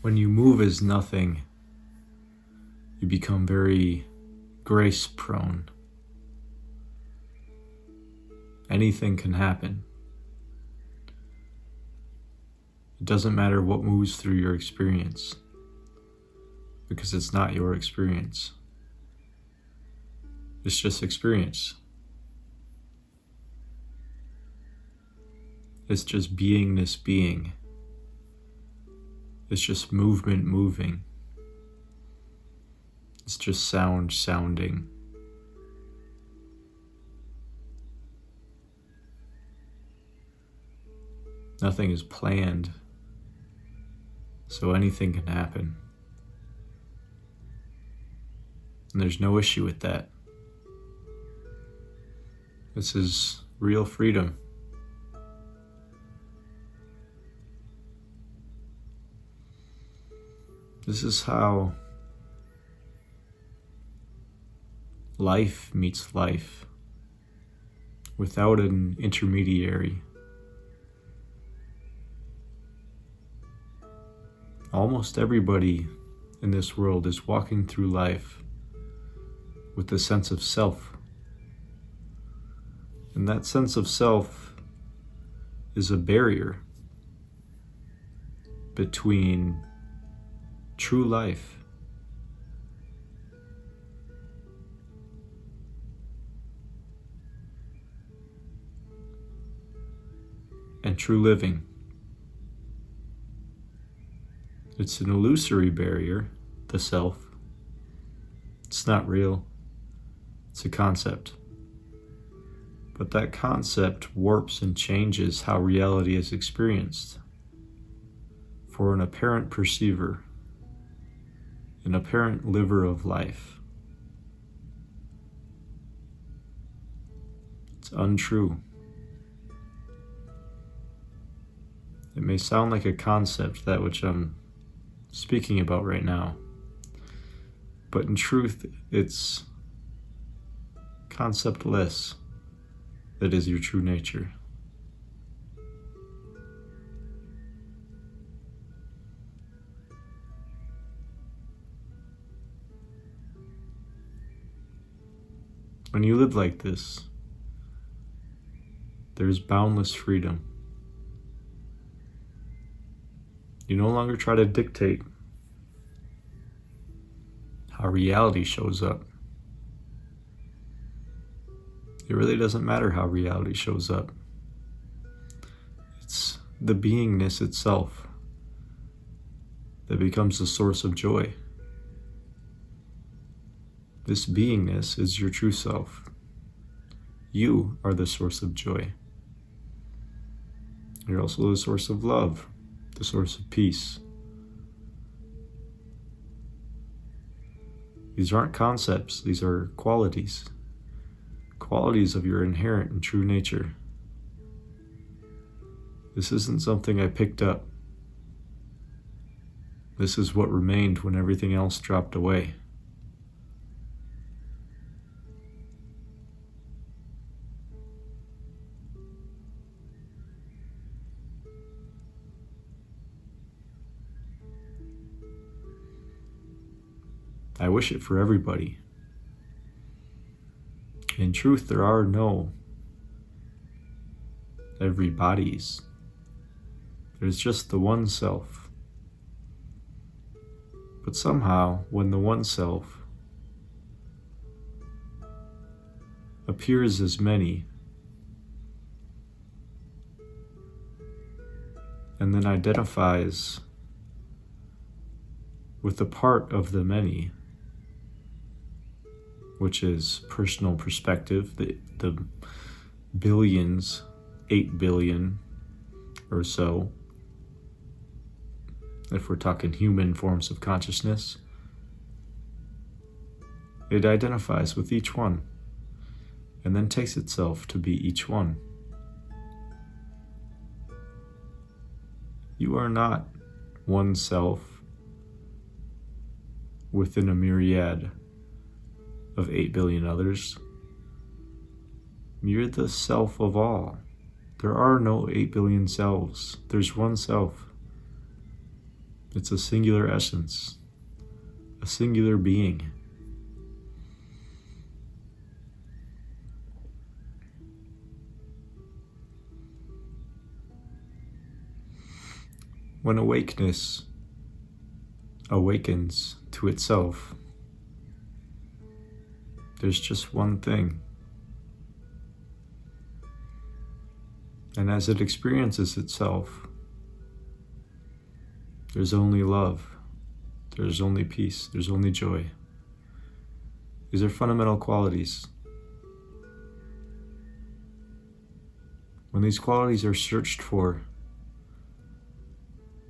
When you move as nothing, you become very grace prone. Anything can happen. It doesn't matter what moves through your experience, because it's not your experience. It's just experience. It's just beingness being. It's just movement moving. It's just sound sounding. Nothing is planned, so anything can happen. And there's no issue with that. This is real freedom. This is how life meets life, without an intermediary. Almost everybody in this world is walking through life with a sense of self. And that sense of self is a barrier between true life and true living. It's an illusory barrier, the self. It's not real. It's a concept. But that concept warps and changes how reality is experienced. For an apparent perceiver, an apparent liver of life, it's untrue. It may sound like a concept, that which I'm speaking about right now, but in truth, it's conceptless. That is your true nature. When you live like this, there's boundless freedom. You no longer try to dictate how reality shows up. It really doesn't matter how reality shows up. It's the beingness itself that becomes the source of joy. This beingness is your true self. You are the source of joy. You're also the source of love, the source of peace. These aren't concepts, these are qualities. Qualities of your inherent and true nature. This isn't something I picked up. This is what remained when everything else dropped away. I wish it for everybody. In truth, there are no everybodies. There's just the one self. But somehow, when the one self appears as many, and then identifies with a part of the many, which is personal perspective, the billions, 8 billion or so, if we're talking human forms of consciousness, it identifies with each one and then takes itself to be each one. You are not one self within a myriad of 8 billion others. You're the self of all. There are no 8 billion selves. There's one self. It's a singular essence, a singular being. When awakeness awakens to itself, there's just one thing. And as it experiences itself, there's only love, there's only peace, there's only joy. These are fundamental qualities. When these qualities are searched for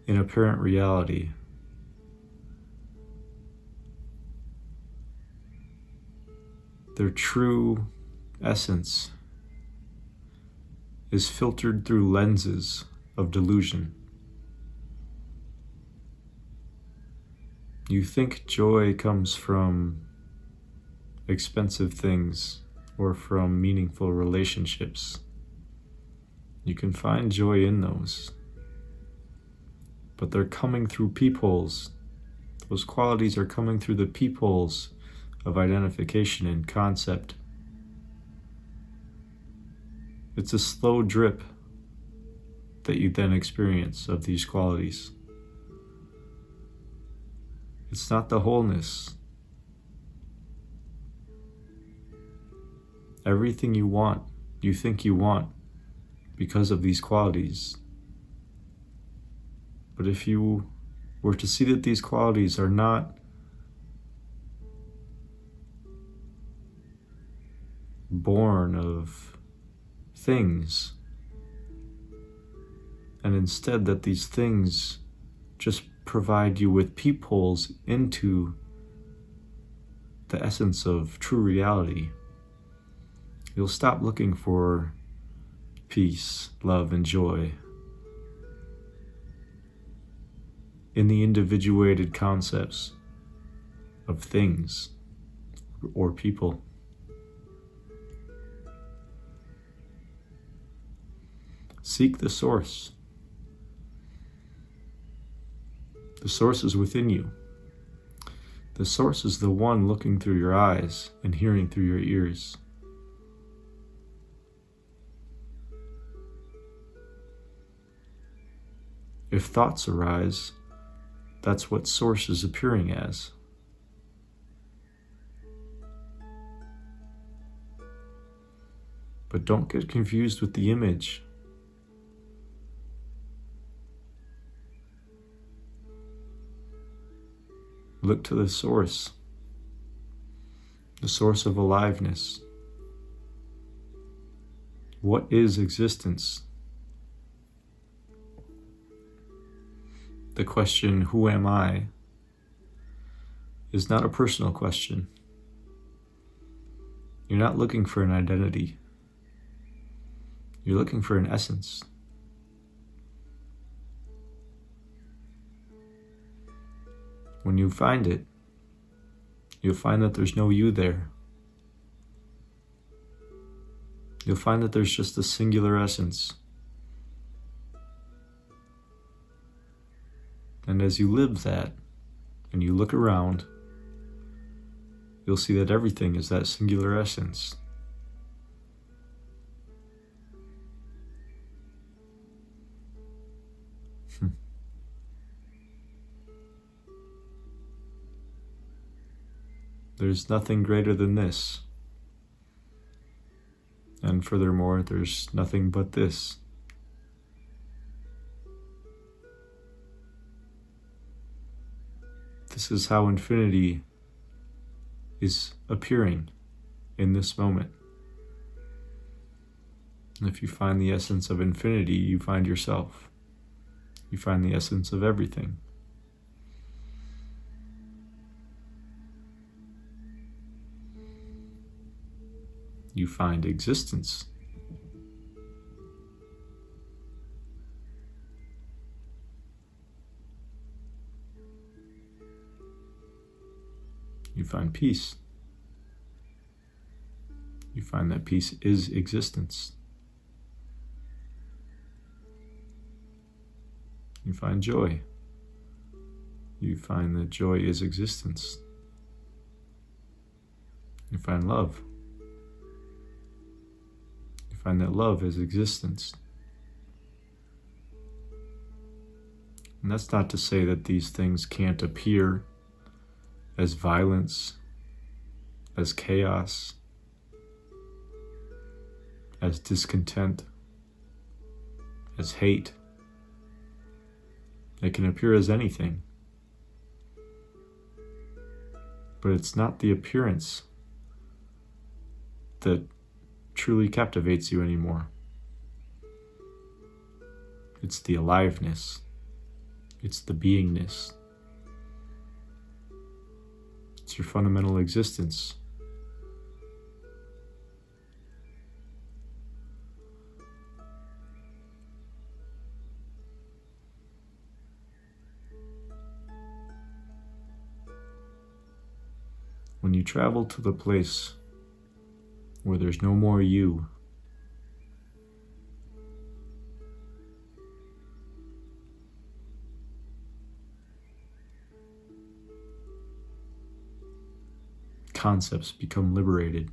in apparent reality, their true essence is filtered through lenses of delusion. You think joy comes from expensive things or from meaningful relationships. You can find joy in those, but they're coming through peepholes. Those qualities are coming through the peepholes of identification and concept. It's a slow drip that you then experience of these qualities. It's not the wholeness. Everything you want, you think you want because of these qualities. But if you were to see that these qualities are not born of things, and instead that these things just provide you with peepholes into the essence of true reality, you'll stop looking for peace, love, and joy in the individuated concepts of things or people. Seek the source. The source is within you. The source is the one looking through your eyes and hearing through your ears. If thoughts arise, that's what source is appearing as. But don't get confused with the image. Look to the source of aliveness. What is existence? The question, who am I, is not a personal question. You're not looking for an identity. You're looking for an essence. When you find it, you'll find that there's no you there. You'll find that there's just a singular essence. And as you live that, and you look around, you'll see that everything is that singular essence. There's nothing greater than this. And furthermore, there's nothing but this. This is how infinity is appearing in this moment. And if you find the essence of infinity, you find yourself. You find the essence of everything. You find existence. You find peace. You find that peace is existence. You find joy. you find that joy is existence. You find love. You find that love is existence. And that's not to say that these things can't appear as violence, as chaos, as discontent, as hate. It can appear as anything. But it's not the appearance that truly captivates you anymore. It's the aliveness. It's the beingness. It's your fundamental existence. When you travel to the place where there's no more you, concepts become liberated.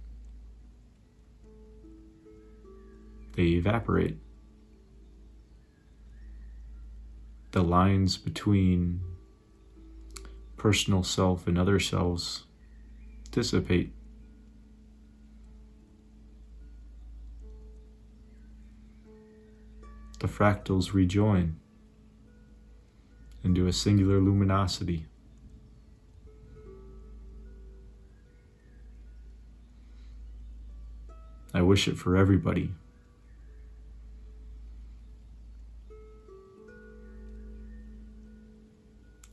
They evaporate. The lines between personal self and other selves dissipate. The fractals rejoin into a singular luminosity. I wish it for everybody.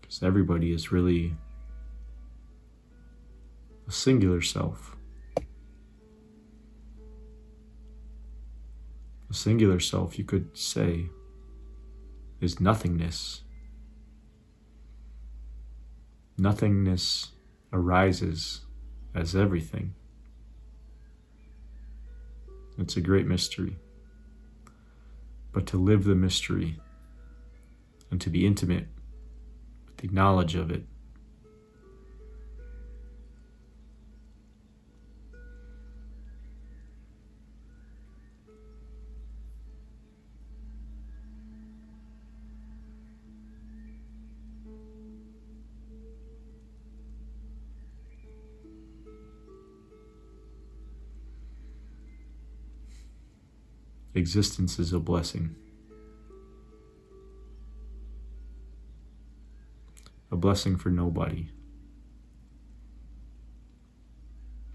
Because everybody is really a singular self. A singular self, you could say, is nothingness. Nothingness arises as everything. It's a great mystery. But to live the mystery and to be intimate with the knowledge of it, existence is a blessing. A blessing for nobody.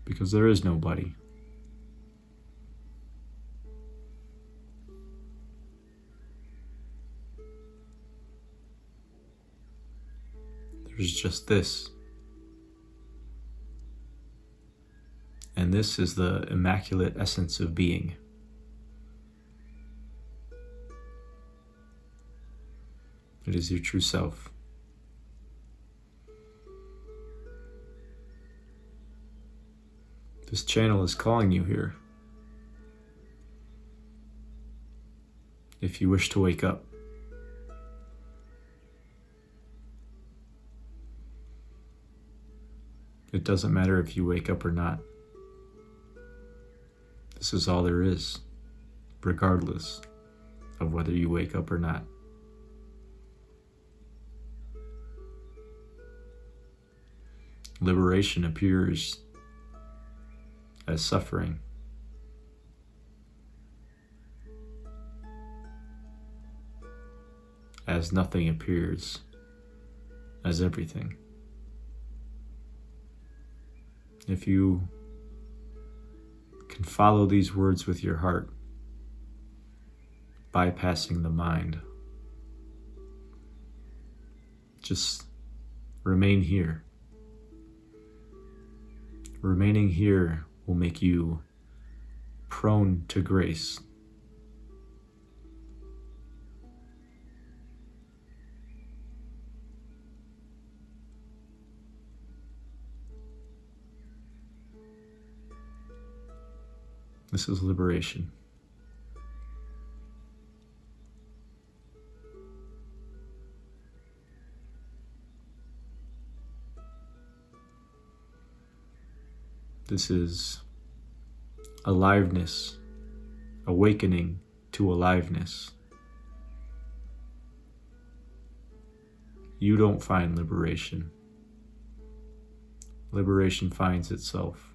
Because there is nobody. There's just this. And this is the immaculate essence of being. It is your true self. This channel is calling you here. If you wish to wake up. It doesn't matter if you wake up or not. This is all there is, regardless of whether you wake up or not. Liberation appears as suffering. As nothing appears as everything. If you can follow these words with your heart, bypassing the mind, just remain here. Remaining here will make you prone to grace. This is liberation. This is aliveness, awakening to aliveness. You don't find liberation. Liberation finds itself.